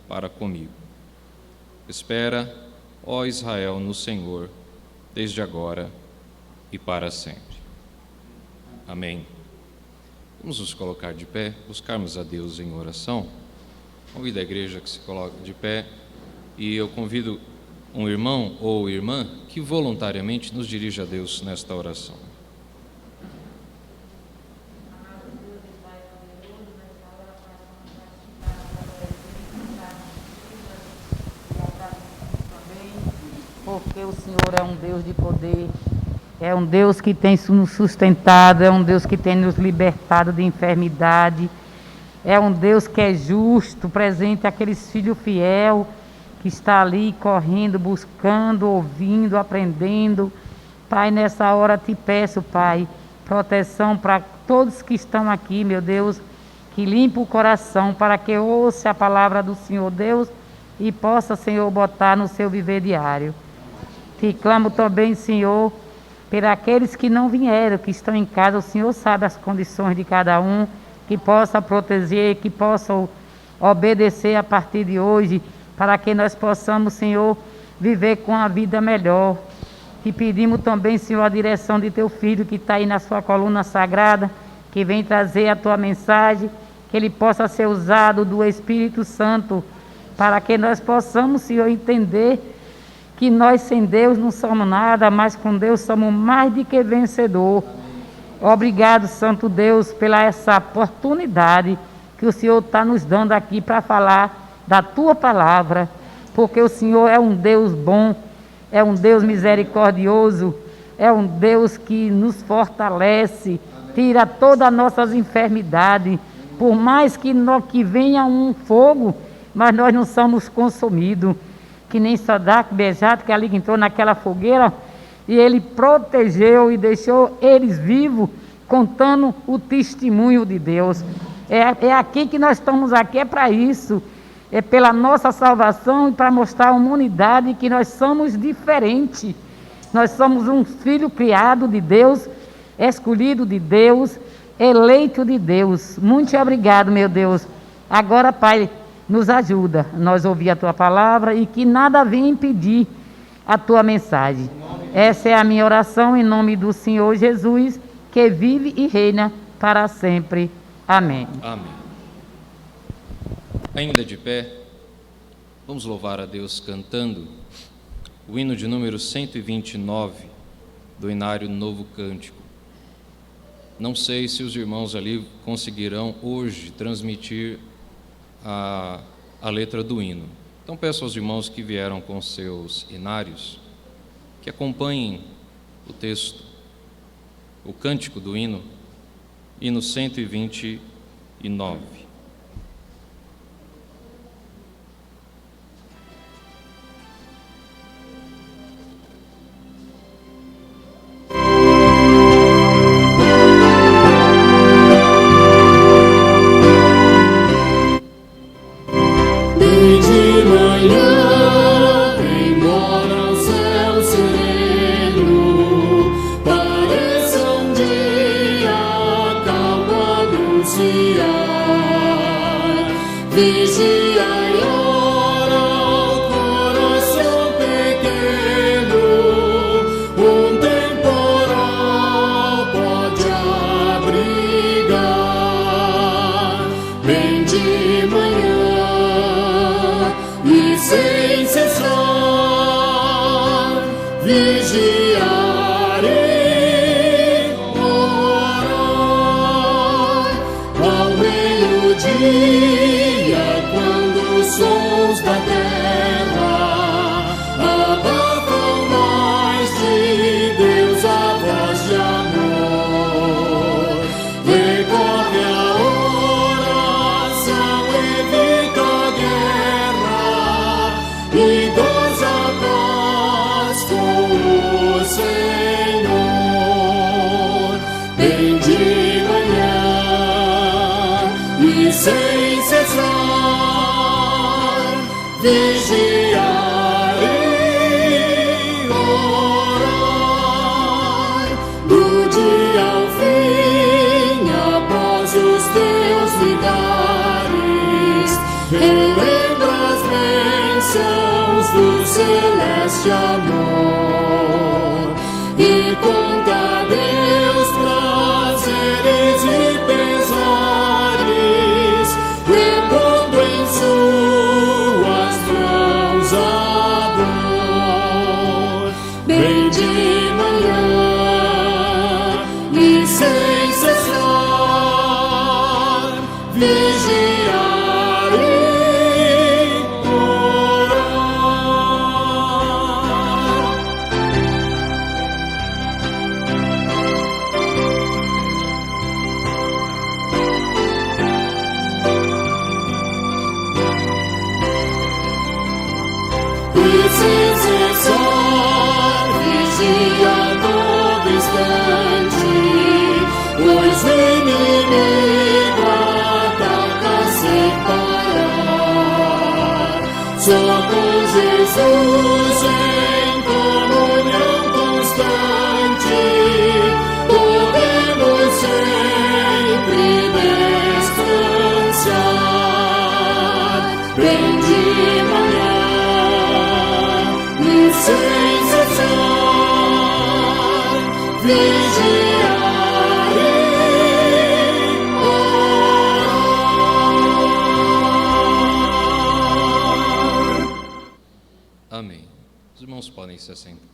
para comigo. Espera, ó Israel, no Senhor, desde agora e para sempre. Amém. Vamos nos colocar de pé, buscarmos a Deus em oração. Convido a igreja que se coloque de pé e eu convido um irmão ou irmã que voluntariamente nos dirija a Deus nesta oração. Porque o Senhor é um Deus de poder, é um Deus que tem nos sustentado, é um Deus que tem nos libertado de enfermidade, é um Deus que é justo, presente aqueles filhos fiel que está ali correndo, buscando, ouvindo, aprendendo. Pai, nessa hora te peço, Pai, proteção para todos que estão aqui, meu Deus, que limpe o coração para que ouça a palavra do Senhor Deus e possa, Senhor, botar no seu viver diário. Te clamo também, Senhor, por aqueles que não vieram, que estão em casa. O Senhor sabe as condições de cada um, que possa proteger, que possam obedecer a partir de hoje, para que nós possamos, Senhor, viver com a vida melhor. Te pedimos também, Senhor, a direção de teu filho que está aí na sua coluna sagrada, que vem trazer a tua mensagem, que ele possa ser usado do Espírito Santo, para que nós possamos, Senhor, entender que nós sem Deus não somos nada, mas com Deus somos mais do que vencedor. Obrigado, Santo Deus, pela essa oportunidade que o Senhor está nos dando aqui para falar da tua palavra, porque o Senhor é um Deus bom, é um Deus misericordioso, é um Deus que nos fortalece, tira todas as nossas enfermidades. Por mais que venha um fogo, mas nós não somos consumidos. Que nem Sadraque, Mesaque, que ali entrou naquela fogueira e ele protegeu e deixou eles vivos, contando o testemunho de Deus. É aqui que nós estamos aqui, é para isso. É pela nossa salvação e para mostrar à humanidade que nós somos diferentes. Nós somos um filho criado de Deus, escolhido de Deus, eleito de Deus. Muito obrigado, meu Deus. Agora, Pai, nos ajuda a nós ouvir a tua palavra e que nada venha impedir a tua mensagem. Essa é a minha oração em nome do Senhor Jesus, que vive e reina para sempre. Amém. Amém. Ainda de pé, vamos louvar a Deus cantando o hino de número 129 do Inário Novo Cântico. Não sei se os irmãos ali conseguirão hoje transmitir a letra do hino. Então peço aos irmãos que vieram com seus inários que acompanhem o texto, o cântico do hino, hino 129. Vigiai, orai, do dia ao fim, após os teus ligares, relembras manifestaste amor e conta a Deus prazeres e pesares, repondo em suas mãos a dor. Bem de manhã e sem cessar vigiar e sem cessar vigia a todo instante, pois o inimigo ataca sem parar. Só com Jesus em comunhão constante podemos sempre descansar. Bem de manhã sem cessar vigiar e orar. Amém. Os irmãos podem se assentar.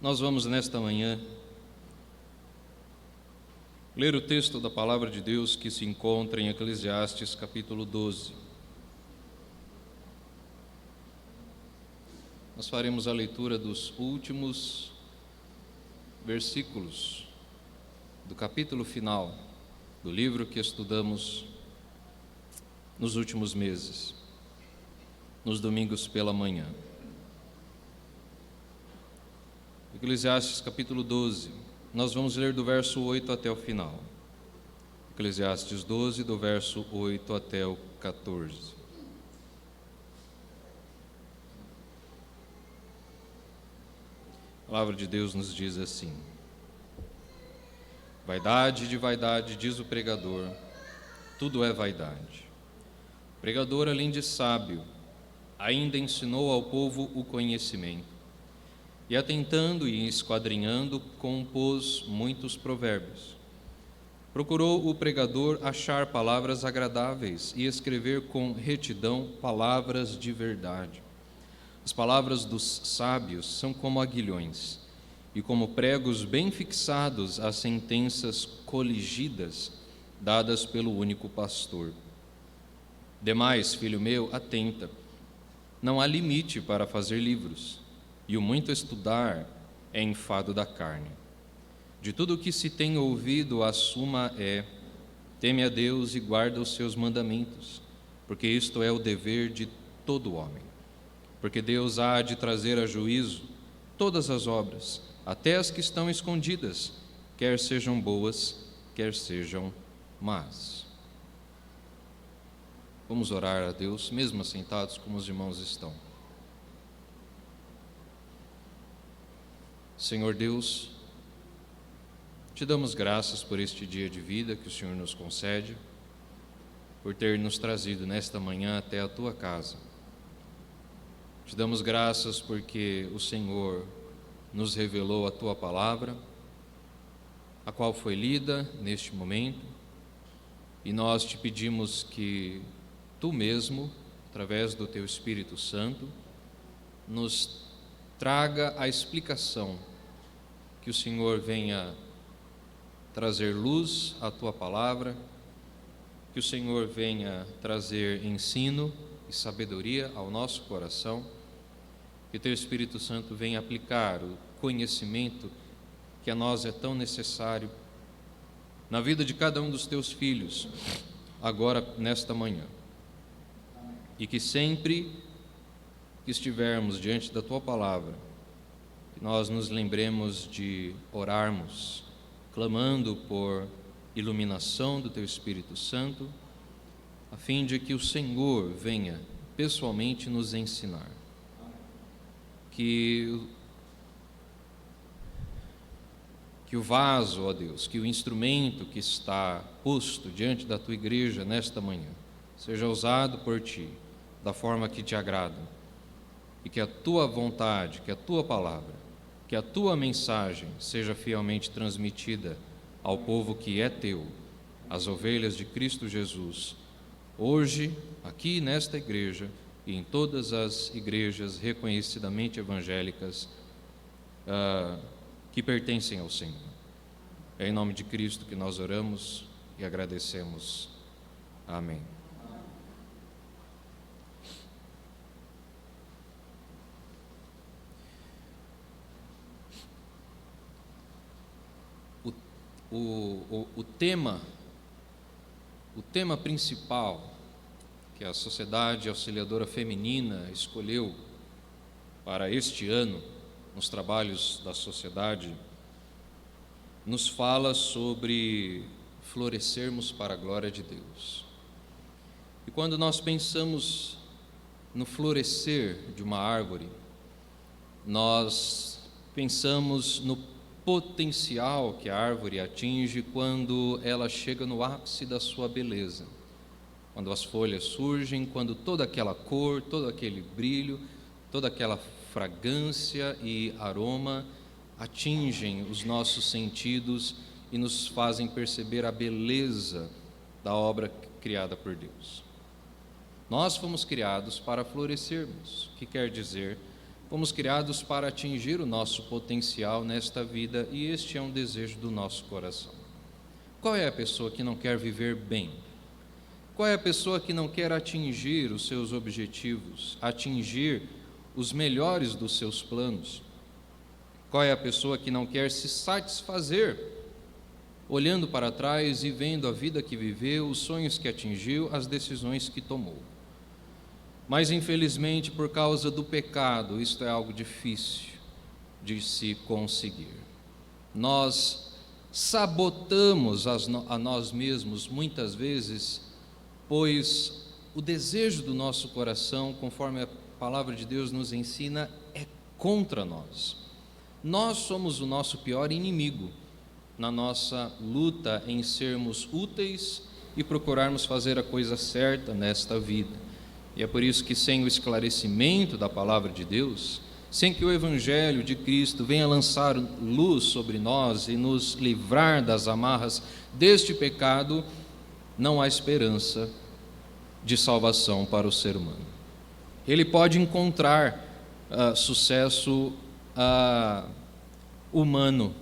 Nós vamos nesta manhã ler o texto da Palavra de Deus que se encontra em Eclesiastes capítulo 12. Nós faremos a leitura dos últimos versículos do capítulo final do livro que estudamos nos últimos meses, nos domingos pela manhã. Eclesiastes capítulo 12, nós vamos ler do verso 8 até o final. Eclesiastes 12, do verso 8 até o 14. A palavra de Deus nos diz assim: vaidade de vaidade, diz o pregador, tudo é vaidade. O pregador, além de sábio, ainda ensinou ao povo o conhecimento. E atentando e esquadrinhando, compôs muitos provérbios. Procurou o pregador achar palavras agradáveis e escrever com retidão palavras de verdade. As palavras dos sábios são como aguilhões, e como pregos bem fixados às sentenças coligidas, dadas pelo único pastor. Demais, filho meu, atenta. Não há limite para fazer livros, e o muito estudar é enfado da carne. De tudo o que se tem ouvido, a suma é: teme a Deus e guarda os seus mandamentos, porque isto é o dever de todo homem. Porque Deus há de trazer a juízo todas as obras, até as que estão escondidas, quer sejam boas, quer sejam más. Vamos orar a Deus, mesmo assentados como os irmãos estão. Senhor Deus, te damos graças por este dia de vida que o Senhor nos concede, por ter nos trazido nesta manhã até a tua casa. Te damos graças porque o Senhor nos revelou a tua palavra, a qual foi lida neste momento, e nós te pedimos que tu mesmo, através do teu Espírito Santo, nos traga a explicação, que o Senhor venha trazer luz à tua palavra, que o Senhor venha trazer ensino e sabedoria ao nosso coração, que teu Espírito Santo venha aplicar o conhecimento que a nós é tão necessário na vida de cada um dos teus filhos, agora nesta manhã, e que sempre que estivermos diante da tua palavra, que nós nos lembremos de orarmos, clamando por iluminação do teu Espírito Santo, a fim de que o Senhor venha pessoalmente nos ensinar. Que o vaso, ó Deus, que o instrumento que está posto diante da tua igreja nesta manhã, seja usado por ti da forma que te agrada, e que a tua vontade, que a tua palavra, que a tua mensagem seja fielmente transmitida ao povo que é teu, as ovelhas de Cristo Jesus, hoje, aqui nesta igreja e em todas as igrejas reconhecidamente evangélicas que pertencem ao Senhor. É em nome de Cristo que nós oramos e agradecemos. Amém. O tema principal que a Sociedade Auxiliadora Feminina escolheu para este ano, nos trabalhos da sociedade, nos fala sobre florescermos para a glória de Deus. E quando nós pensamos no florescer de uma árvore, nós pensamos no potencial que a árvore atinge quando ela chega no ápice da sua beleza, quando as folhas surgem, quando toda aquela cor, todo aquele brilho, toda aquela fragrância e aroma atingem os nossos sentidos e nos fazem perceber a beleza da obra criada por Deus. Nós fomos criados para florescermos, o que quer dizer, fomos criados para atingir o nosso potencial nesta vida, e este é um desejo do nosso coração. Qual é a pessoa que não quer viver bem? Qual é a pessoa que não quer atingir os seus objetivos, atingir os melhores dos seus planos? Qual é a pessoa que não quer se satisfazer, olhando para trás e vendo a vida que viveu, os sonhos que atingiu, as decisões que tomou? Mas, infelizmente, por causa do pecado, isto é algo difícil de se conseguir. Nós sabotamos a nós mesmos muitas vezes, pois o desejo do nosso coração, conforme a palavra de Deus nos ensina, é contra nós. Nós somos o nosso pior inimigo na nossa luta em sermos úteis e procurarmos fazer a coisa certa nesta vida. E é por isso que, sem o esclarecimento da palavra de Deus, sem que o Evangelho de Cristo venha lançar luz sobre nós e nos livrar das amarras deste pecado, não há esperança de salvação para o ser humano. Ele pode encontrar sucesso humano,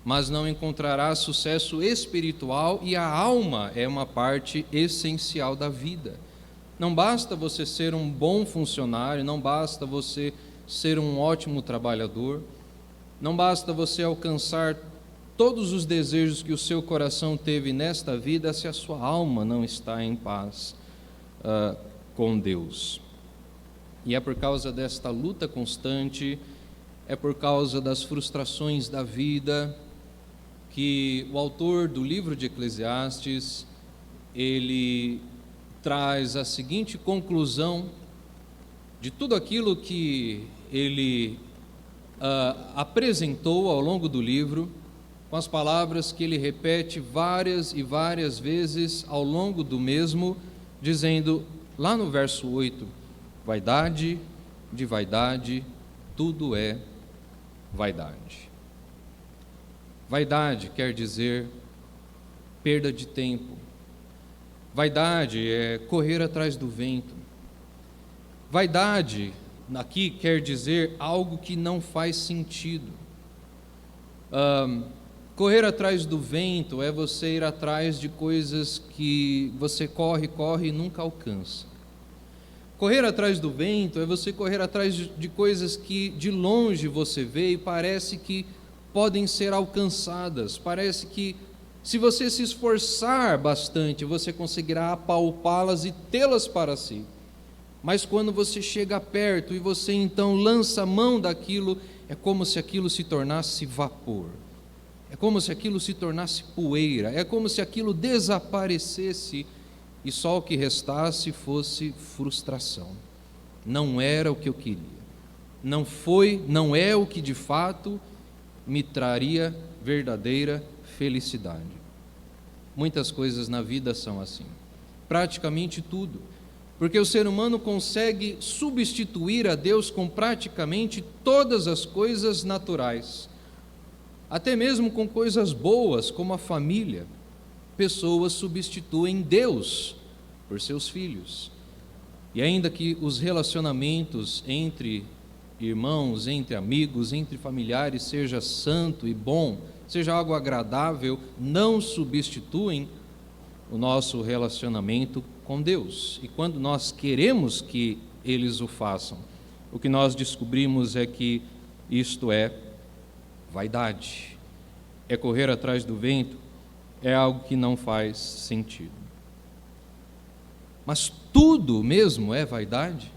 mas não encontrará sucesso espiritual, e a alma é uma parte essencial da vida. Não basta você ser um bom funcionário, não basta você ser um ótimo trabalhador, não basta você alcançar todos os desejos que o seu coração teve nesta vida, se a sua alma não está em paz com Deus. E é por causa desta luta constante, é por causa das frustrações da vida, que o autor do livro de Eclesiastes, ele traz a seguinte conclusão de tudo aquilo que ele apresentou ao longo do livro, com as palavras que ele repete várias e várias vezes ao longo do mesmo, dizendo lá no verso 8: vaidade de vaidade, tudo é vaidade. Vaidade quer dizer perda de tempo. Vaidade é correr atrás do vento. Vaidade aqui quer dizer algo que não faz sentido. Correr atrás do vento é você ir atrás de coisas que você corre e nunca alcança. Correr atrás do vento é você correr atrás de coisas que de longe você vê e parece que podem ser alcançadas, parece que se você se esforçar bastante, você conseguirá apalpá-las e tê-las para si. Mas quando você chega perto e você então lança a mão daquilo, é como se aquilo se tornasse vapor. É como se aquilo se tornasse poeira. É como se aquilo desaparecesse e só o que restasse fosse frustração. não era o que eu queria. Não é o que de fato me traria verdadeira felicidade. Muitas coisas na vida são assim. Praticamente tudo. Porque o ser humano consegue substituir a Deus com praticamente todas as coisas naturais. Até mesmo com coisas boas, como a família. Pessoas substituem Deus por seus filhos. E ainda que os relacionamentos entre irmãos, entre amigos, entre familiares seja santo e bom, seja algo agradável, não substituem o nosso relacionamento com Deus. E quando nós queremos que eles o façam, o que nós descobrimos é que isto é vaidade, é correr atrás do vento, é algo que não faz sentido. Mas tudo mesmo é vaidade?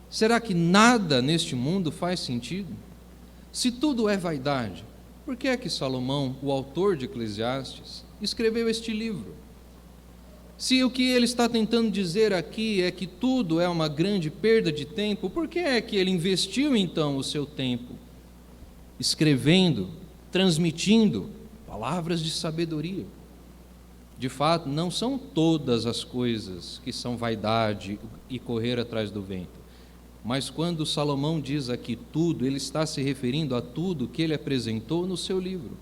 Será que nada neste mundo faz sentido? Se tudo é vaidade, por que é que Salomão, o autor de Eclesiastes, escreveu este livro? Se o que ele está tentando dizer aqui é que tudo é uma grande perda de tempo, por que é que ele investiu então o seu tempo escrevendo, transmitindo palavras de sabedoria? De fato, não são todas as coisas que são vaidade e correr atrás do vento. Mas quando Salomão diz aqui tudo, ele está se referindo a tudo que ele apresentou no seu livro.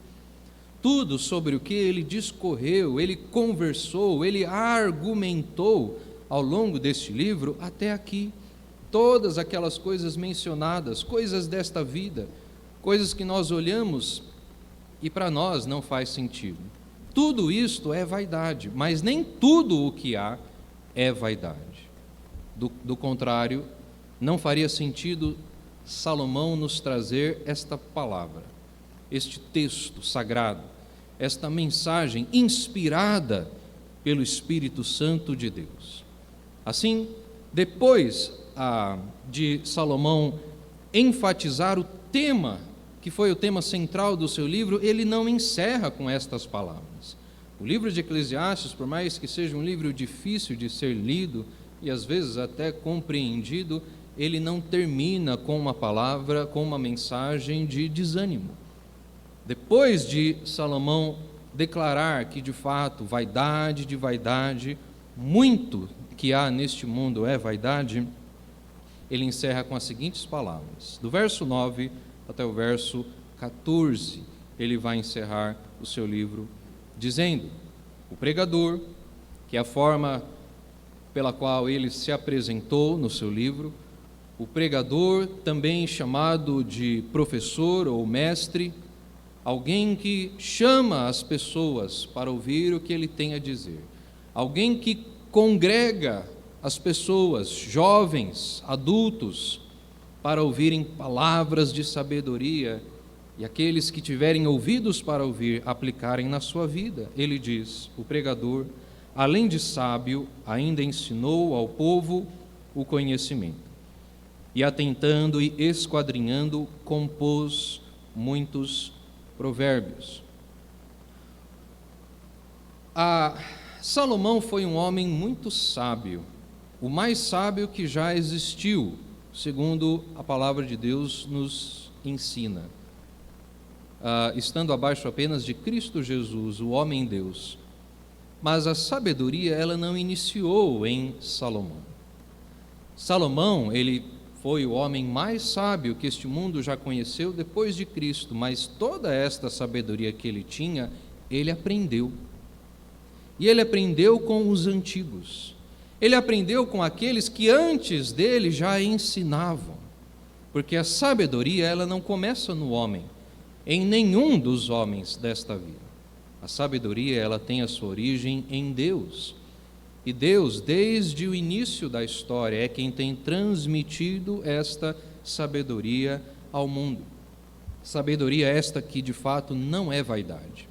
Tudo sobre o que ele discorreu, ele conversou, ele argumentou ao longo deste livro até aqui. Todas aquelas coisas mencionadas, coisas desta vida, coisas que nós olhamos e para nós não faz sentido. Tudo isto é vaidade, mas nem tudo o que há é vaidade. Do contrário, não faria sentido Salomão nos trazer esta palavra, este texto sagrado, esta mensagem inspirada pelo Espírito Santo de Deus. Assim, depois de Salomão enfatizar o tema, que foi o tema central do seu livro, ele não encerra com estas palavras. O livro de Eclesiastes, por mais que seja um livro difícil de ser lido e às vezes até compreendido, ele não termina com uma palavra, com uma mensagem de desânimo. Depois de Salomão declarar que de fato vaidade de vaidade, muito que há neste mundo é vaidade, ele encerra com as seguintes palavras. Do verso 9 até o verso 14, ele vai encerrar o seu livro dizendo: o pregador, que é a forma pela qual ele se apresentou no seu livro, o pregador, também chamado de professor ou mestre, alguém que chama as pessoas para ouvir o que ele tem a dizer, alguém que congrega as pessoas, jovens, adultos, para ouvirem palavras de sabedoria e aqueles que tiverem ouvidos para ouvir, aplicarem na sua vida. Ele diz, o pregador, além de sábio, ainda ensinou ao povo o conhecimento. E atentando e esquadrinhando, compôs muitos provérbios. Salomão foi um homem muito sábio, o mais sábio que já existiu, segundo a palavra de Deus nos ensina. Estando abaixo apenas de Cristo Jesus, o homem-Deus. Mas a sabedoria, ela não iniciou em Salomão. Salomão, ele foi o homem mais sábio que este mundo já conheceu depois de Cristo, mas toda esta sabedoria que ele tinha, ele aprendeu. E ele aprendeu com os antigos. Ele aprendeu com aqueles que antes dele já ensinavam. Porque a sabedoria, ela não começa no homem, em nenhum dos homens desta vida. A sabedoria, ela tem a sua origem em Deus. E Deus, desde o início da história, é quem tem transmitido esta sabedoria ao mundo. Sabedoria esta que, de fato, não é vaidade,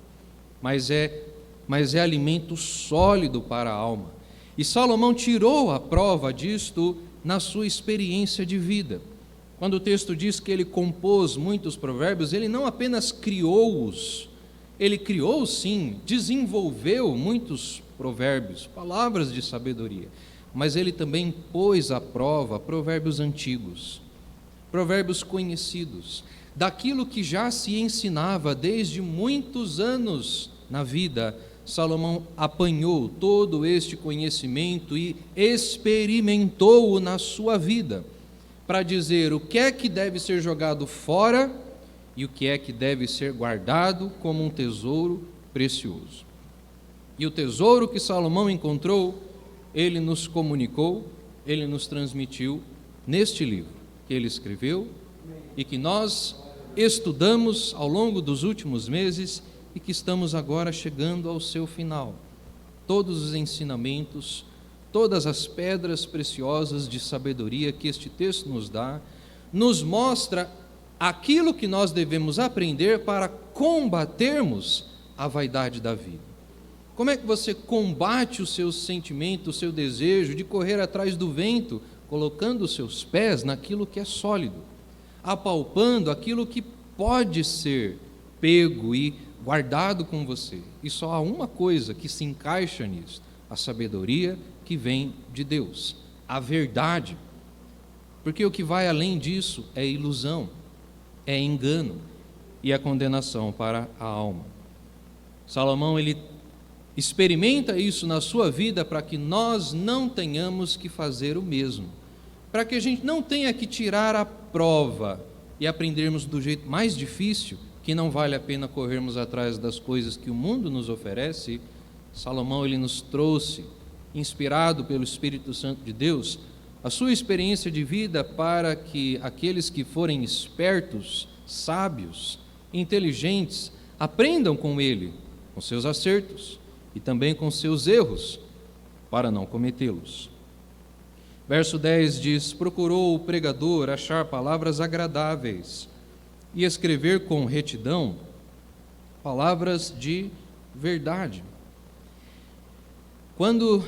mas é alimento sólido para a alma. E Salomão tirou a prova disto na sua experiência de vida. Quando o texto diz que ele compôs muitos provérbios, ele não apenas criou-os, ele criou sim, desenvolveu muitos provérbios, palavras de sabedoria, mas ele também pôs à prova provérbios antigos, provérbios conhecidos, daquilo que já se ensinava desde muitos anos na vida. Salomão apanhou todo este conhecimento e experimentou-o na sua vida, para dizer o que é que deve ser jogado fora e o que é que deve ser guardado como um tesouro precioso. E o tesouro que Salomão encontrou, ele nos comunicou, ele nos transmitiu neste livro que ele escreveu e que nós estudamos ao longo dos últimos meses e que estamos agora chegando ao seu final. Todos os ensinamentos, todas as pedras preciosas de sabedoria que este texto nos dá, nos mostra aquilo que nós devemos aprender para combatermos a vaidade da vida. Como é que você combate o seu sentimento, o seu desejo de correr atrás do vento, colocando os seus pés naquilo que é sólido, apalpando aquilo que pode ser pego e guardado com você? E só há uma coisa que se encaixa nisso: a sabedoria que vem de Deus, a verdade. Porque o que vai além disso é ilusão, é engano e a condenação para a alma. Salomão, ele experimenta isso na sua vida para que nós não tenhamos que fazer o mesmo, para que a gente não tenha que tirar a prova e aprendermos do jeito mais difícil, que não vale a pena corrermos atrás das coisas que o mundo nos oferece. Salomão, ele nos trouxe, inspirado pelo Espírito Santo de Deus, a sua experiência de vida para que aqueles que forem espertos, sábios, inteligentes, aprendam com ele, com seus acertos e também com seus erros, para não cometê-los. Verso 10 diz: procurou o pregador achar palavras agradáveis e escrever com retidão palavras de verdade. Quando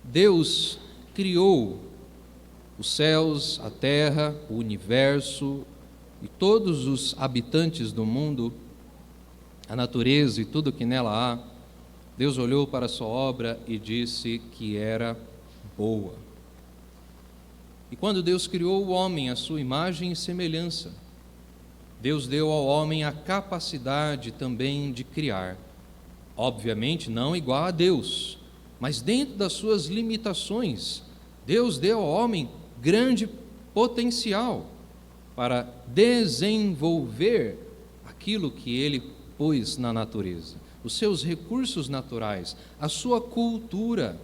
Deus criou os céus, a terra, o universo e todos os habitantes do mundo, a natureza e tudo que nela há, Deus olhou para a sua obra e disse que era boa. E quando Deus criou o homem à sua imagem e semelhança, Deus deu ao homem a capacidade também de criar. Obviamente não igual a Deus, mas dentro das suas limitações. Deus deu ao homem grande potencial para desenvolver aquilo que ele pôs na natureza, os seus recursos naturais, a sua cultura.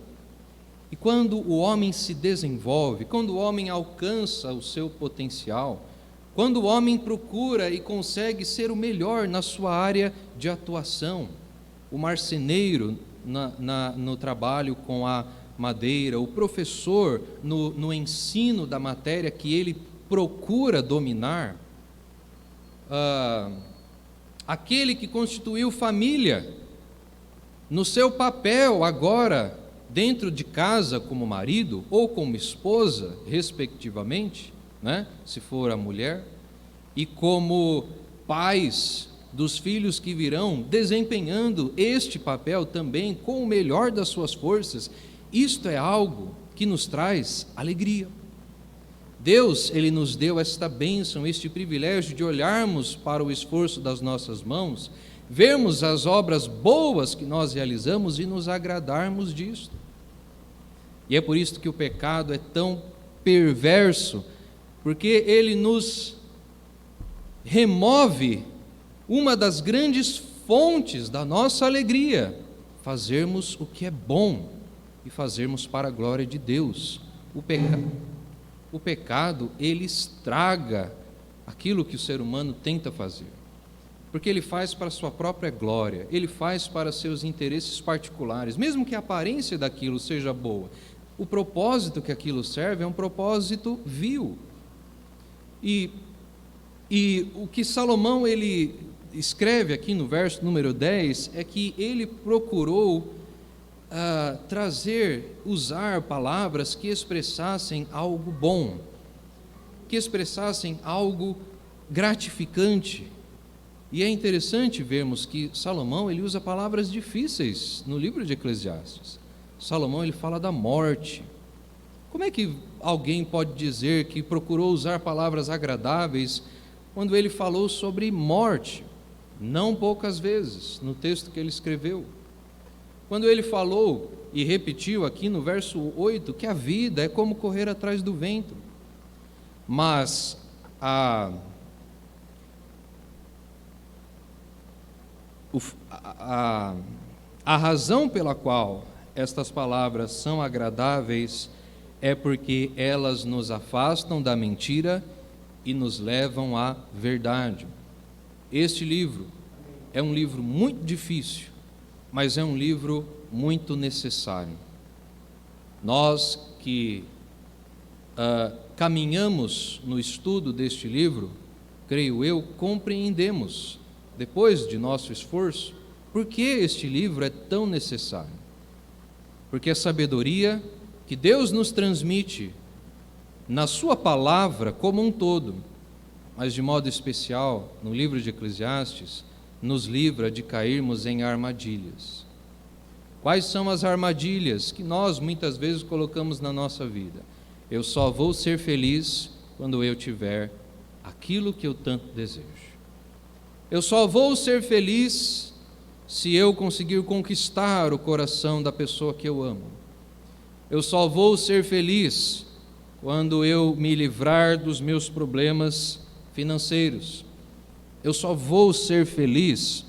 E quando o homem se desenvolve, quando o homem alcança o seu potencial, quando o homem procura e consegue ser o melhor na sua área de atuação, o marceneiro no trabalho com a madeira, o professor no ensino da matéria que ele procura dominar, aquele que constituiu família, no seu papel agora, dentro de casa como marido ou como esposa, respectivamente, né? Se for a mulher, e como pais dos filhos que virão, desempenhando este papel também com o melhor das suas forças. Isto é algo que nos traz alegria. Deus, ele nos deu esta bênção, este privilégio de olharmos para o esforço das nossas mãos, vermos as obras boas que nós realizamos e nos agradarmos disto. E é por isso que o pecado é tão perverso, porque ele nos remove uma das grandes fontes da nossa alegria, fazermos o que é bom e fazermos para a glória de Deus. O pecado, ele estraga aquilo que o ser humano tenta fazer, porque ele faz para a sua própria glória, ele faz para seus interesses particulares, mesmo que a aparência daquilo seja boa, o propósito que aquilo serve é um propósito vil. E o que Salomão ele escreve aqui no verso número 10 é que ele procurou usar palavras que expressassem algo bom, que expressassem algo gratificante. E é interessante vermos que Salomão ele usa palavras difíceis no livro de Eclesiastes. Salomão ele fala da morte, Como é que alguém pode dizer que procurou usar palavras agradáveis quando ele falou sobre morte? Não poucas vezes, no texto que ele escreveu. Quando ele falou e repetiu aqui no verso 8 que a vida é como correr atrás do vento. Mas a razão pela qual estas palavras são agradáveis é porque elas nos afastam da mentira e nos levam à verdade. Este livro é um livro muito difícil, mas é um livro muito necessário. Nós que caminhamos no estudo deste livro, creio eu, compreendemos, depois de nosso esforço, por que este livro é tão necessário. Porque a sabedoria que Deus nos transmite na sua palavra como um todo, mas de modo especial no livro de Eclesiastes, nos livra de cairmos em armadilhas. Quais são as armadilhas que nós muitas vezes colocamos na nossa vida? Eu só vou ser feliz quando eu tiver aquilo que eu tanto desejo. Eu só vou ser feliz se eu conseguir conquistar o coração da pessoa que eu amo. Eu só vou ser feliz quando eu me livrar dos meus problemas financeiros. Eu só vou ser feliz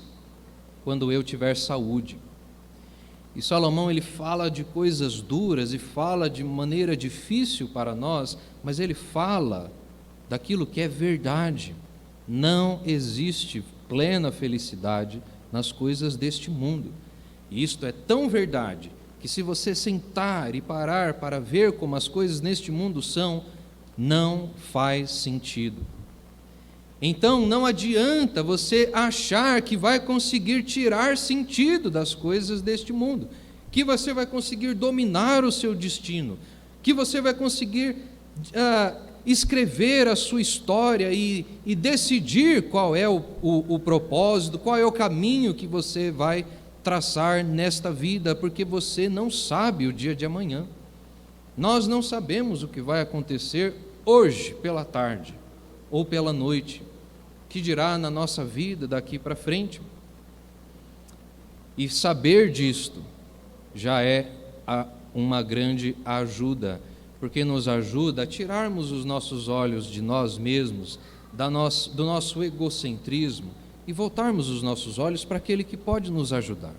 quando eu tiver saúde. E Salomão, ele fala de coisas duras e fala de maneira difícil para nós, mas ele fala daquilo que é verdade. Não existe plena felicidade nas coisas deste mundo. E isto é tão verdade que, se você sentar e parar para ver como as coisas neste mundo são, não faz sentido. Então não adianta você achar que vai conseguir tirar sentido das coisas deste mundo, que você vai conseguir dominar o seu destino, que você vai conseguir escrever a sua história e decidir qual é o propósito, qual é o caminho que você vai traçar nesta vida, porque você não sabe o dia de amanhã. Nós não sabemos o que vai acontecer hoje pela tarde ou pela noite, que dirá na nossa vida daqui para frente. E saber disto já é uma grande ajuda, porque nos ajuda a tirarmos os nossos olhos de nós mesmos, do nosso egocentrismo, e voltarmos os nossos olhos para aquele que pode nos ajudar,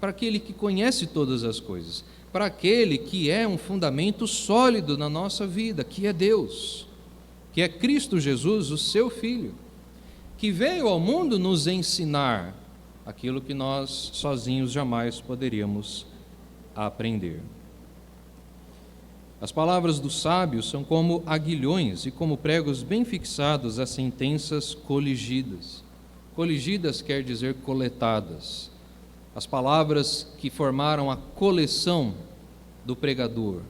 para aquele que conhece todas as coisas, para aquele que é um fundamento sólido na nossa vida, que é Deus, que é Cristo Jesus, o seu Filho, que veio ao mundo nos ensinar aquilo que nós sozinhos jamais poderíamos aprender. As palavras dos sábios são como aguilhões e como pregos bem fixados a sentenças coligidas. Coligidas quer dizer coletadas. As palavras que formaram a coleção do pregador,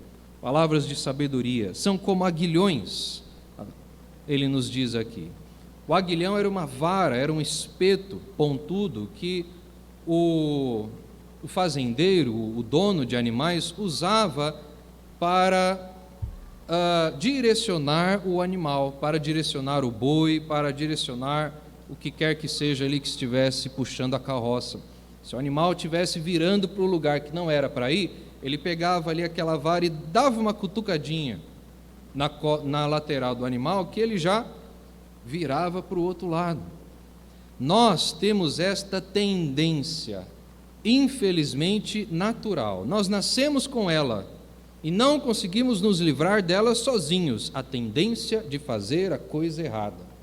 palavras de sabedoria, são como aguilhões, ele nos diz aqui. O aguilhão era uma vara, era um espeto pontudo que o fazendeiro, o dono de animais, usava para direcionar o animal, para direcionar o boi, para direcionar o que quer que seja ali que estivesse puxando a carroça. Se o animal estivesse virando para o lugar que não era para ir, ele pegava ali aquela vara e dava uma cutucadinha na lateral do animal, que ele já virava para o outro lado. Nós temos esta tendência, infelizmente natural. Nós nascemos com ela e não conseguimos nos livrar dela sozinhos. A tendência de fazer a coisa errada,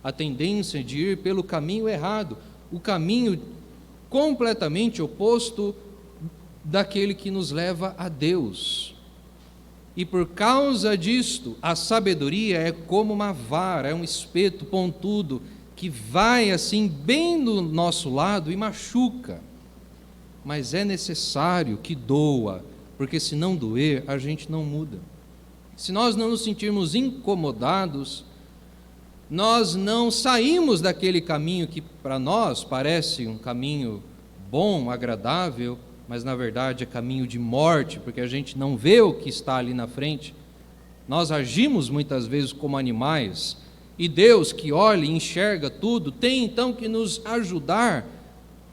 a tendência de ir pelo caminho errado, o caminho completamente oposto daquele que nos leva a Deus. E por causa disto, a sabedoria é como uma vara, é um espeto pontudo que vai assim bem do nosso lado e machuca. Mas é necessário que doa, porque se não doer, a gente não muda. Se nós não nos sentirmos incomodados, nós não saímos daquele caminho que para nós parece um caminho bom, agradável, mas na verdade é caminho de morte, porque a gente não vê o que está ali na frente. Nós agimos muitas vezes como animais, e Deus, que olha e enxerga tudo, tem então que nos ajudar,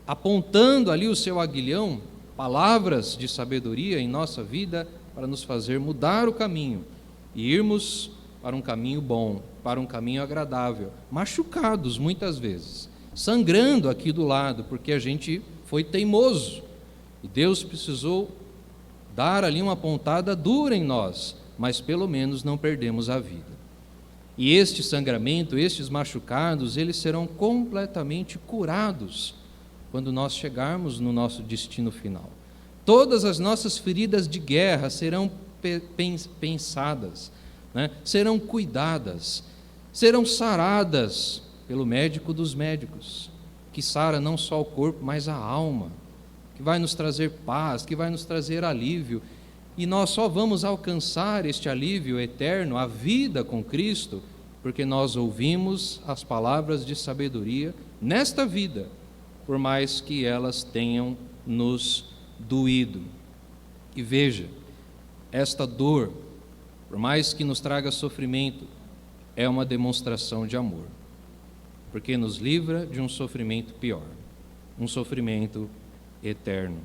apontando ali o seu aguilhão, palavras de sabedoria em nossa vida, para nos fazer mudar o caminho e irmos para um caminho bom, para um caminho agradável, machucados muitas vezes, sangrando aqui do lado, porque a gente foi teimoso, e Deus precisou dar ali uma pontada dura em nós, mas pelo menos não perdemos a vida. E este sangramento, estes machucados, eles serão completamente curados quando nós chegarmos no nosso destino final. Todas as nossas feridas de guerra serão pensadas, né? Serão cuidadas, serão saradas pelo médico dos médicos, que sara não só o corpo, mas a alma, que vai nos trazer paz, que vai nos trazer alívio. E nós só vamos alcançar este alívio eterno, a vida com Cristo, porque nós ouvimos as palavras de sabedoria nesta vida, por mais que elas tenham nos doído. E veja, esta dor, por mais que nos traga sofrimento, é uma demonstração de amor, porque nos livra de um sofrimento pior, um sofrimento eterno.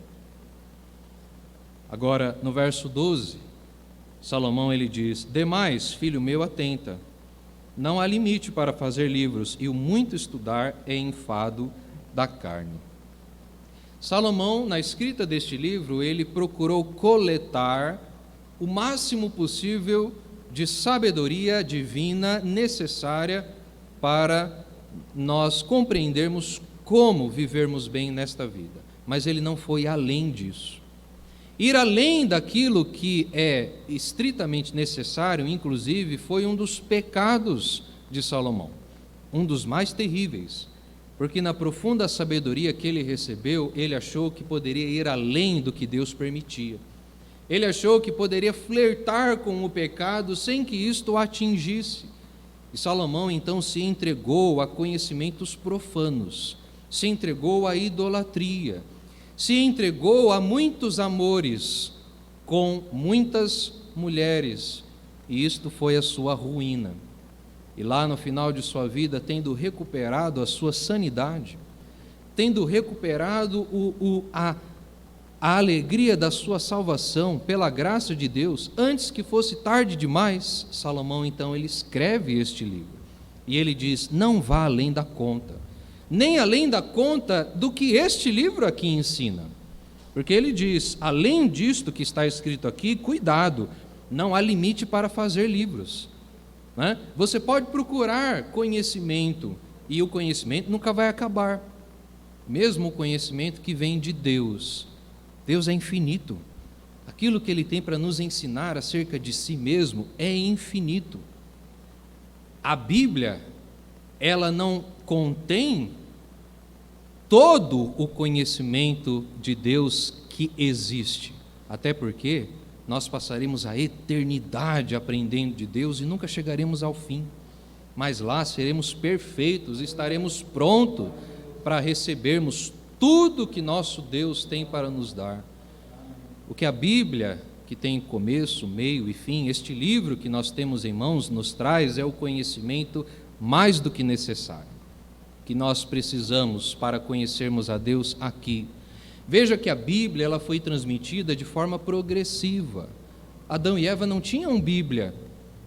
Agora, no verso 12, Salomão ele diz: demais, filho meu, atenta, não há limite para fazer livros, e o muito estudar é enfado da carne. Salomão, na escrita deste livro, ele procurou coletar o máximo possível de sabedoria divina necessária para nós compreendermos como vivermos bem nesta vida. Mas ele não foi além disso. Ir além daquilo que é estritamente necessário, inclusive, foi um dos pecados de Salomão, um dos mais terríveis, porque na profunda sabedoria que ele recebeu, ele achou que poderia ir além do que Deus permitia. Ele achou que poderia flertar com o pecado sem que isto o atingisse. E Salomão então se entregou a conhecimentos profanos, se entregou à idolatria, se entregou a muitos amores com muitas mulheres, e isto foi a sua ruína. E lá no final de sua vida, tendo recuperado a sua sanidade, tendo recuperado a alegria da sua salvação pela graça de Deus, antes que fosse tarde demais, Salomão então ele escreve este livro, e ele diz: não vá além da conta, nem além da conta do que este livro aqui ensina, porque ele diz: além disto que está escrito aqui, cuidado, não há limite para fazer livros, né? Você pode procurar conhecimento, e o conhecimento nunca vai acabar, mesmo o conhecimento que vem de Deus. Deus é infinito, aquilo que Ele tem para nos ensinar acerca de si mesmo é infinito. A Bíblia, ela não contém todo o conhecimento de Deus que existe, até porque nós passaremos a eternidade aprendendo de Deus e nunca chegaremos ao fim, mas lá seremos perfeitos, estaremos prontos para recebermos tudo que nosso Deus tem para nos dar. O que a Bíblia, que tem começo, meio e fim, este livro que nós temos em mãos, nos traz é o conhecimento mais do que necessário, que nós precisamos para conhecermos a Deus aqui. Veja que a Bíblia ela foi transmitida de forma progressiva. Adão e Eva não tinham Bíblia,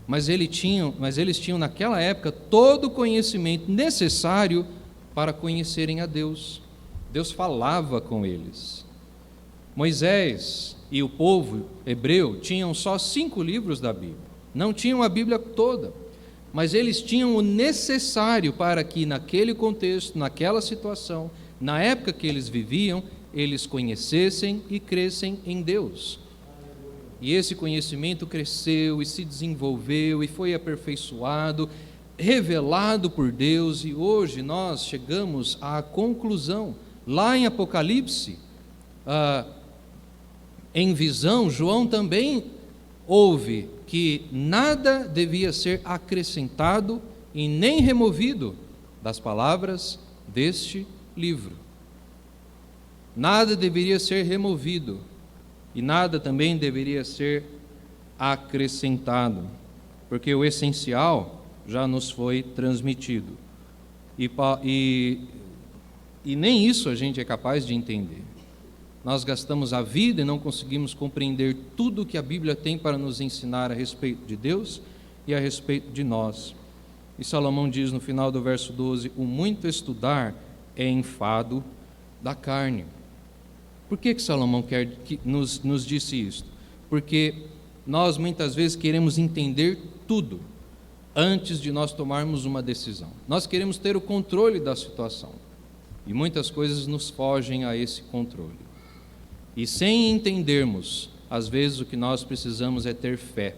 mas eles tinham naquela época todo o conhecimento necessário para conhecerem a Deus. Deus falava com eles. Moisés e o povo hebreu tinham só 5 livros da Bíblia, não tinham a Bíblia toda, mas eles tinham o necessário para que naquele contexto, naquela situação, na época que eles viviam, eles conhecessem e crescem em Deus. E esse conhecimento cresceu e se desenvolveu e foi aperfeiçoado, revelado por Deus, e hoje nós chegamos à conclusão. Lá em Apocalipse, em visão, João também ouve que nada devia ser acrescentado e nem removido das palavras deste livro. nada deveria ser removido e nada também deveria ser acrescentado, porque o essencial já nos foi transmitido. E nem isso a gente é capaz de entender. Nós gastamos a vida e não conseguimos compreender tudo que a Bíblia tem para nos ensinar a respeito de Deus e a respeito de nós. E Salomão diz no final do verso 12: o muito estudar é enfado da carne. Por que Salomão nos disse isto? Porque nós muitas vezes queremos entender tudo antes de nós tomarmos uma decisão. Nós queremos ter o controle da situação e muitas coisas nos fogem a esse controle. E sem entendermos, às vezes o que nós precisamos é ter fé,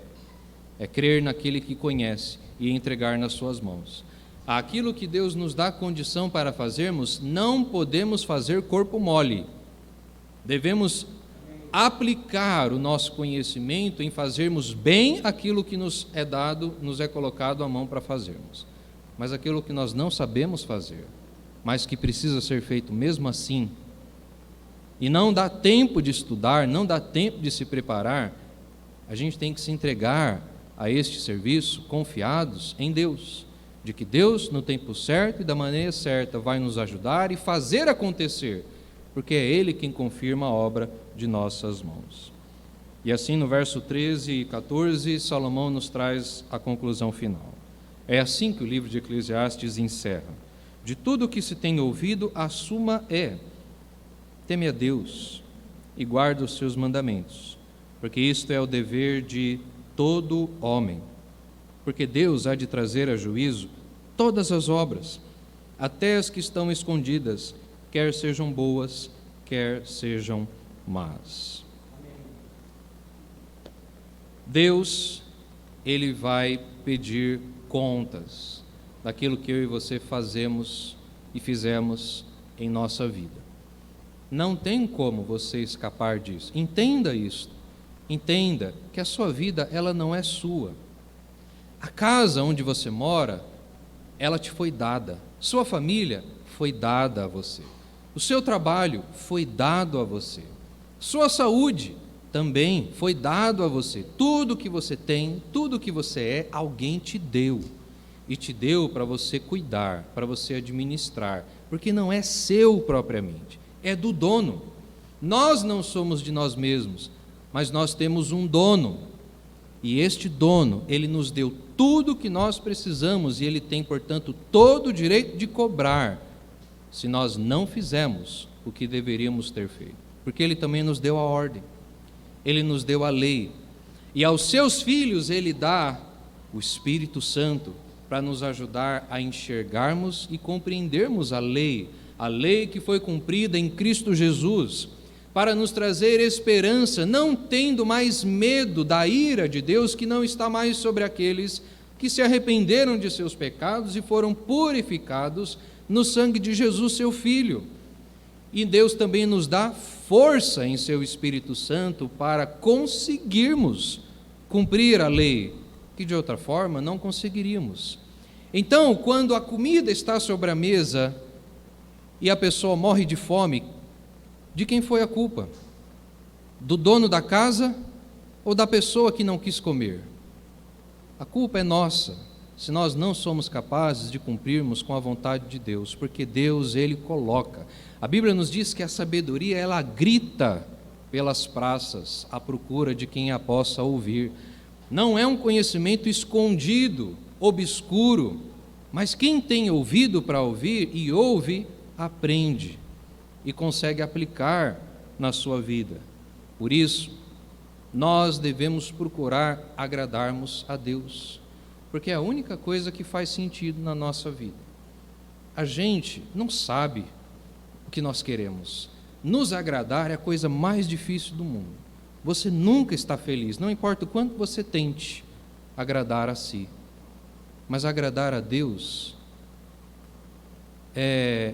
é crer naquele que conhece e entregar nas suas mãos. Aquilo que Deus nos dá condição para fazermos, não podemos fazer corpo mole. Devemos aplicar o nosso conhecimento em fazermos bem aquilo que nos é dado, nos é colocado à mão para fazermos. Mas aquilo que nós não sabemos fazer, mas que precisa ser feito mesmo assim, e não dá tempo de estudar, não dá tempo de se preparar, a gente tem que se entregar a este serviço confiados em Deus, de que Deus, no tempo certo e da maneira certa, vai nos ajudar e fazer acontecer, porque é Ele quem confirma a obra de nossas mãos. E assim no verso 13 e 14, Salomão nos traz a conclusão final. É assim que o livro de Eclesiastes encerra: de tudo o que se tem ouvido, a suma é: teme a Deus e guarda os seus mandamentos, porque isto é o dever de todo homem. Porque Deus há de trazer a juízo todas as obras, até as que estão escondidas, quer sejam boas, quer sejam más. Deus, Ele vai pedir contas daquilo que eu e você fazemos e fizemos em nossa vida. Não tem como você escapar disso. Entenda isso. Entenda que a sua vida, ela não é sua. A casa onde você mora, ela te foi dada. Sua família foi dada a você. O seu trabalho foi dado a você. Sua saúde também foi dado a você. Tudo que você tem, tudo que você é, alguém te deu. E te deu para você cuidar, para você administrar, porque não é seu propriamente, é do dono. Nós não somos de nós mesmos, mas nós temos um dono. E este dono, ele nos deu tudo o que nós precisamos e ele tem, portanto, todo o direito de cobrar se nós não fizermos o que deveríamos ter feito. Porque ele também nos deu a ordem, ele nos deu a lei. E aos seus filhos ele dá o Espírito Santo para nos ajudar a enxergarmos e compreendermos a lei que foi cumprida em Cristo Jesus, para nos trazer esperança, não tendo mais medo da ira de Deus, que não está mais sobre aqueles que se arrependeram de seus pecados e foram purificados no sangue de Jesus, seu Filho. E Deus também nos dá força em seu Espírito Santo para conseguirmos cumprir a lei, que de outra forma não conseguiríamos. Então, quando a comida está sobre a mesa e a pessoa morre de fome, de quem foi a culpa? Do dono da casa ou da pessoa que não quis comer? A culpa é nossa, se nós não somos capazes de cumprirmos com a vontade de Deus, porque Deus, Ele coloca. A Bíblia nos diz que a sabedoria, ela grita pelas praças à procura de quem a possa ouvir. Não é um conhecimento escondido, obscuro, mas quem tem ouvido para ouvir e ouve, aprende e consegue aplicar na sua vida. Por isso, nós devemos procurar agradarmos a Deus, porque é a única coisa que faz sentido na nossa vida. A gente não sabe o que nós queremos. Nos agradar é a coisa mais difícil do mundo. Você nunca está feliz, não importa o quanto você tente agradar a si. Mas agradar a Deus,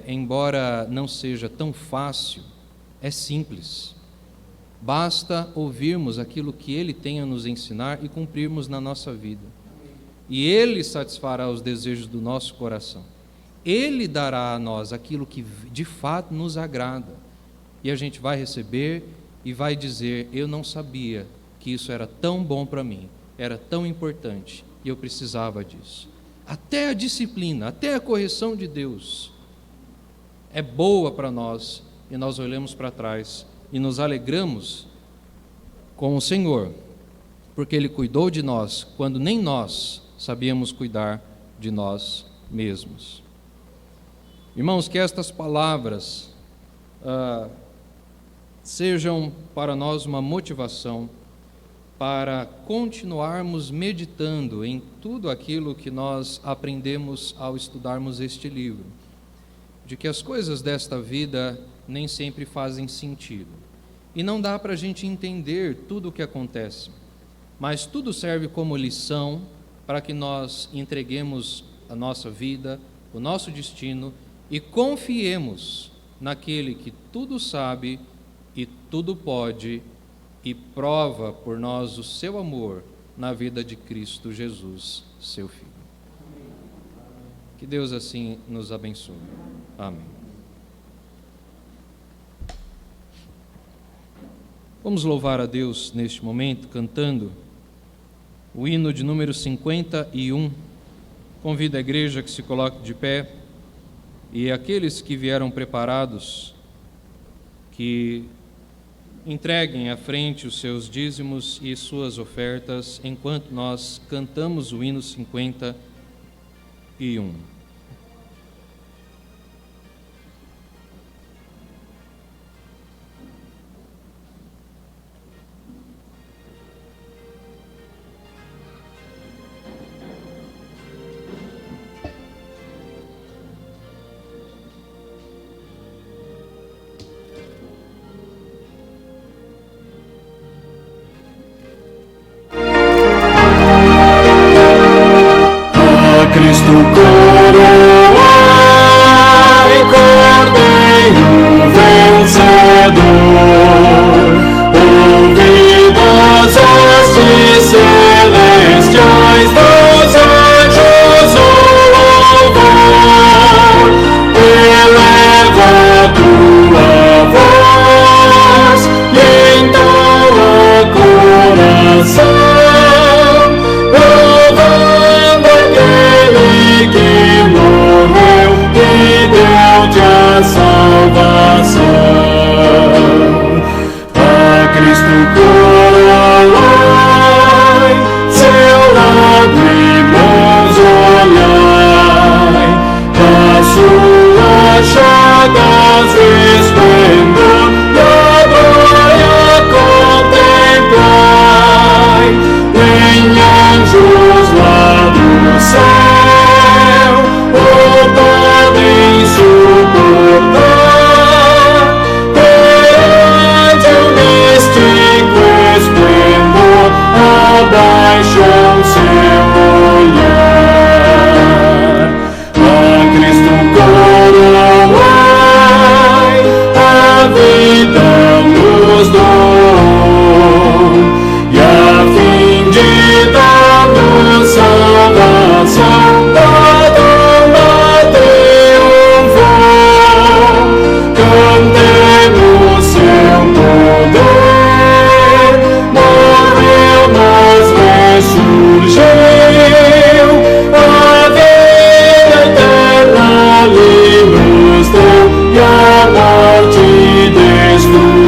embora não seja tão fácil, é simples. Basta ouvirmos aquilo que Ele tem a nos ensinar e cumprirmos na nossa vida. E Ele satisfará os desejos do nosso coração. Ele dará a nós aquilo que de fato nos agrada. E a gente vai receber e vai dizer: eu não sabia que isso era tão bom para mim, era tão importante e eu precisava disso. Até a disciplina, até a correção de Deus é boa para nós, e nós olhamos para trás e nos alegramos com o Senhor, porque Ele cuidou de nós quando nem nós sabíamos cuidar de nós mesmos. Irmãos, que estas palavras sejam para nós uma motivação para continuarmos meditando em tudo aquilo que nós aprendemos ao estudarmos este livro, de que as coisas desta vida nem sempre fazem sentido, e não dá para a gente entender tudo o que acontece, mas tudo serve como lição para que nós entreguemos a nossa vida, o nosso destino, e confiemos naquele que tudo sabe e tudo pode, e prova por nós o seu amor na vida de Cristo Jesus, seu Filho. Que Deus assim nos abençoe. Amém. Vamos louvar a Deus neste momento, cantando o hino de número 51. Convido a igreja que se coloque de pé, e aqueles que vieram preparados, que entreguem à frente os seus dízimos e suas ofertas, enquanto nós cantamos o hino 51. Cristo coroai, Cordeiro vencedor, ouvindo as hostes celestiais dos anjos o louvor, eleva a tua voz e entoa coração, louvando que morreu e deu-te a salvação. A Cristo coroai, seu lado e mãos olhai, das suas chagas esplendor da glória contemplai, nem anjos lá do céu o podem suportar, perante o místico esplendor abaixam seu olhar. A Cristo coroai, a vida nos dou, e a fim de dar-nos salvação, cantemos seu poder, morreu, mas ressurgiu, a vida eterna livros deu e a morte destruiu.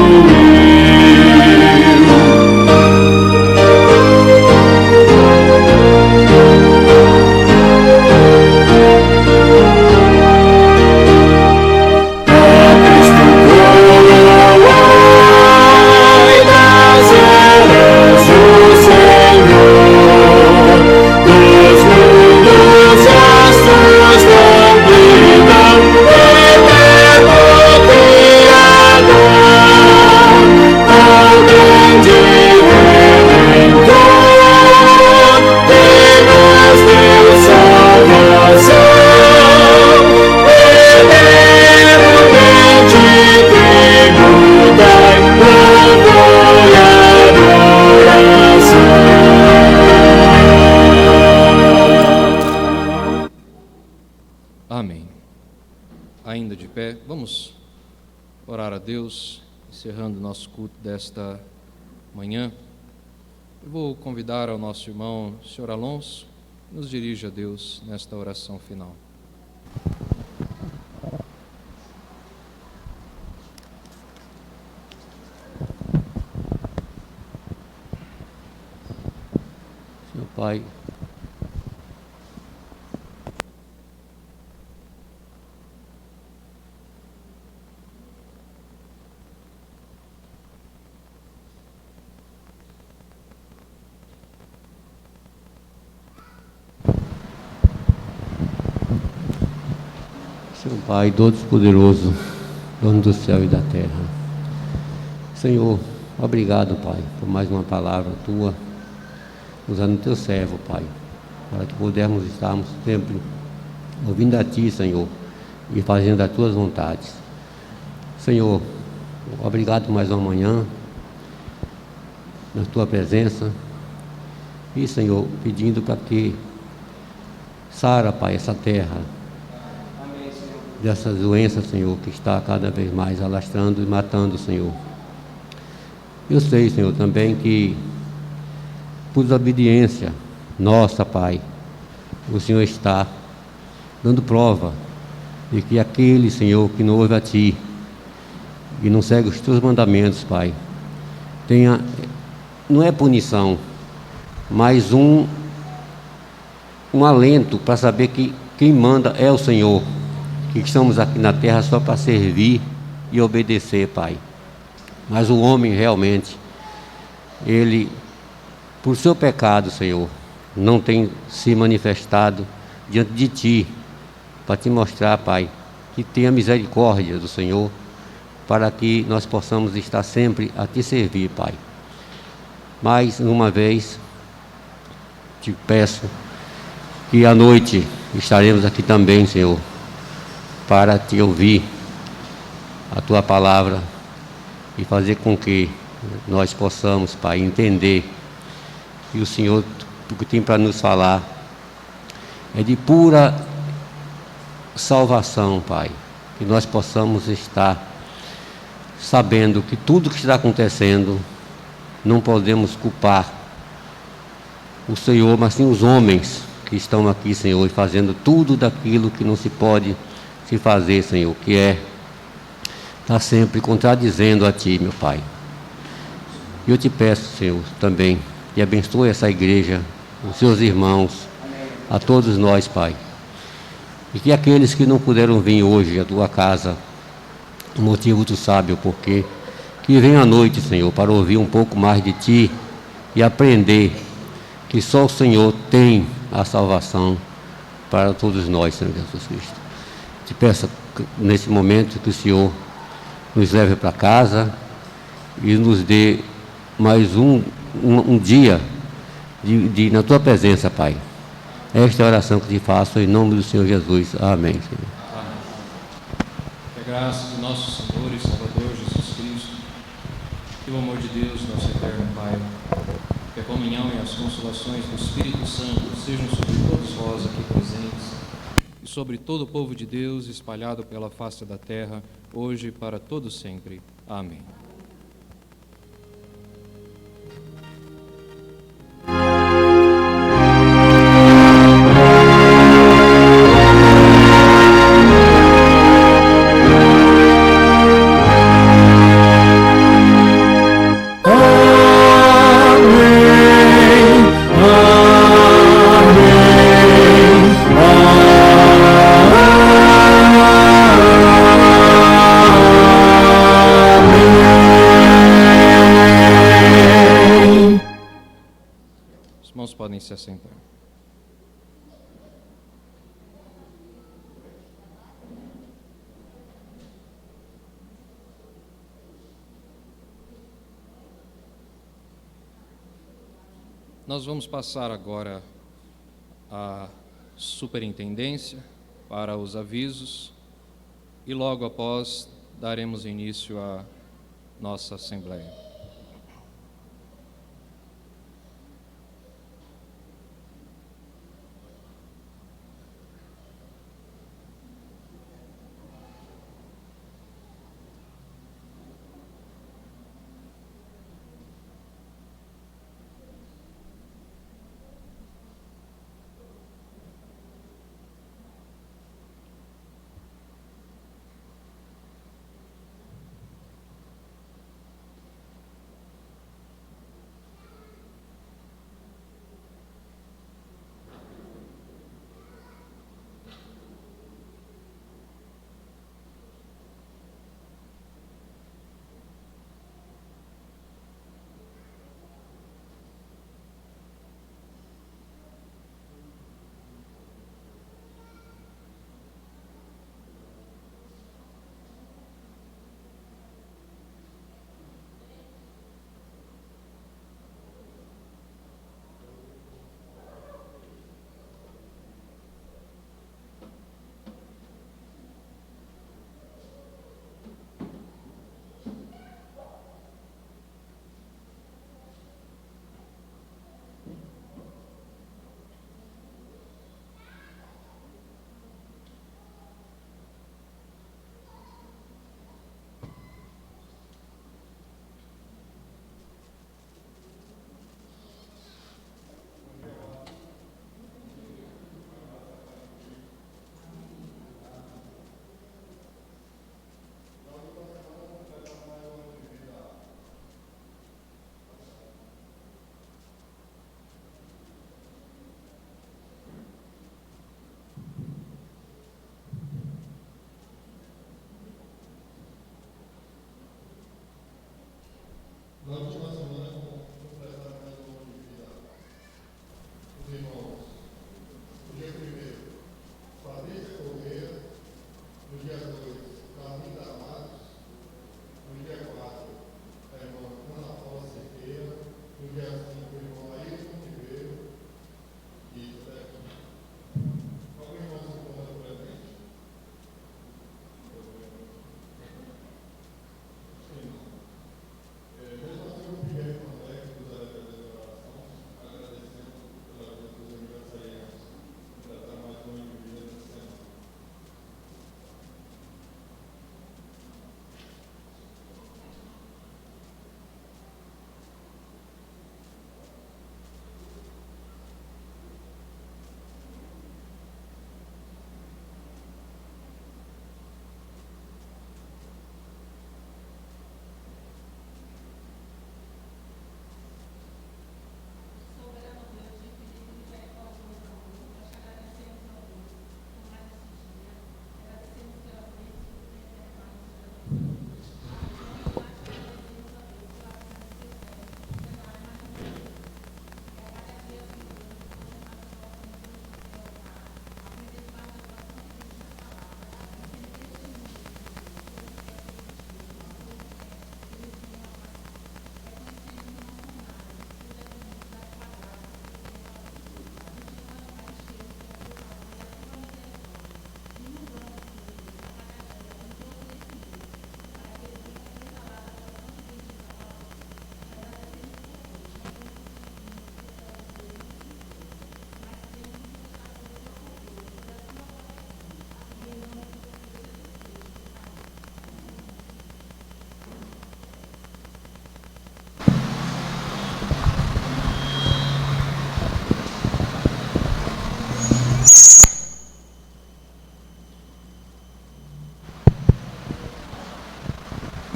orar a Deus, encerrando o nosso culto desta manhã. Eu vou convidar ao nosso irmão, Sr. Alonso, que nos dirija a Deus nesta oração final. Senhor Pai, Senhor Pai, Todo-Poderoso, dono do céu e da terra. Senhor, obrigado, Pai, por mais uma palavra Tua, usando o Teu servo, Pai, para que pudermos estarmos sempre ouvindo a Ti, Senhor, e fazendo as Tuas vontades. Senhor, obrigado por mais uma manhã, na Tua presença, e, Senhor, pedindo para que sara, Pai, essa terra, dessas doenças, Senhor, que está cada vez mais alastrando e matando, Senhor. Eu sei, Senhor, também que por desobediência nossa, Pai, o Senhor está dando prova de que aquele, Senhor, que não ouve a Ti e não segue os Teus mandamentos, Pai, não é punição, mas um alento para saber que quem manda é o Senhor, que estamos aqui na terra só para servir e obedecer, Pai. Mas o homem realmente, ele, por seu pecado, Senhor, não tem se manifestado diante de Ti, para Te mostrar, Pai, que tenha misericórdia do Senhor, para que nós possamos estar sempre a Te servir, Pai. Mais uma vez, Te peço que à noite estaremos aqui também, Senhor, para Te ouvir a Tua palavra e fazer com que nós possamos, Pai, entender que o Senhor, o que tem para nos falar, é de pura salvação, Pai, que nós possamos estar sabendo que tudo que está acontecendo, não podemos culpar o Senhor, mas sim os homens que estão aqui, Senhor, e fazendo tudo daquilo que não se pode se fazer, Senhor, que é estar sempre contradizendo a Ti, meu Pai. E eu Te peço, Senhor, também, que abençoe essa igreja, os seus irmãos, a todos nós, Pai. E que aqueles que não puderam vir hoje à Tua casa, o motivo Tu sabe o porquê, que venham à noite, Senhor, para ouvir um pouco mais de Ti e aprender que só o Senhor tem a salvação para todos nós, Senhor Jesus Cristo. Te peço nesse momento que o Senhor nos leve para casa e nos dê mais um dia na Tua presença, Pai. Esta é a oração que Te faço em nome do Senhor Jesus. Amém, Senhor. Amém. Que a graça do nosso Senhor e Salvador Jesus Cristo, que o amor de Deus, nosso eterno Pai, que a comunhão e as consolações do Espírito Santo sejam sobre todos vós aqui presentes e sobre todo o povo de Deus espalhado pela face da terra, hoje e para todo sempre. Amém. Podem se assentar. Nós vamos passar agora à superintendência para os avisos e logo após daremos início à nossa assembleia.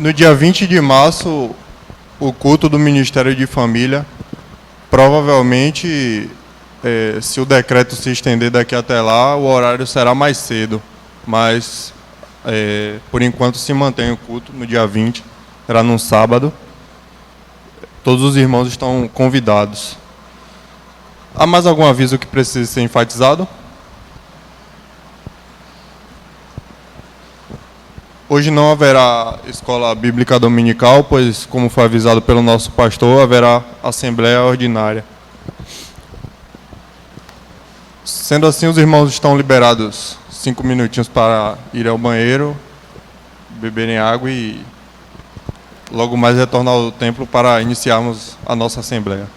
No dia 20 de março, o culto do Ministério de Família, provavelmente, se o decreto se estender daqui até lá, o horário será mais cedo. Mas, por enquanto, se mantém o culto no dia 20, será num sábado. Todos os irmãos estão convidados. Há mais algum aviso que precise ser enfatizado? Hoje não haverá escola bíblica dominical, pois, como foi avisado pelo nosso pastor, haverá assembleia ordinária. Sendo assim, os irmãos estão liberados 5 minutinhos para ir ao banheiro, beberem água e logo mais retornar ao templo para iniciarmos a nossa assembleia.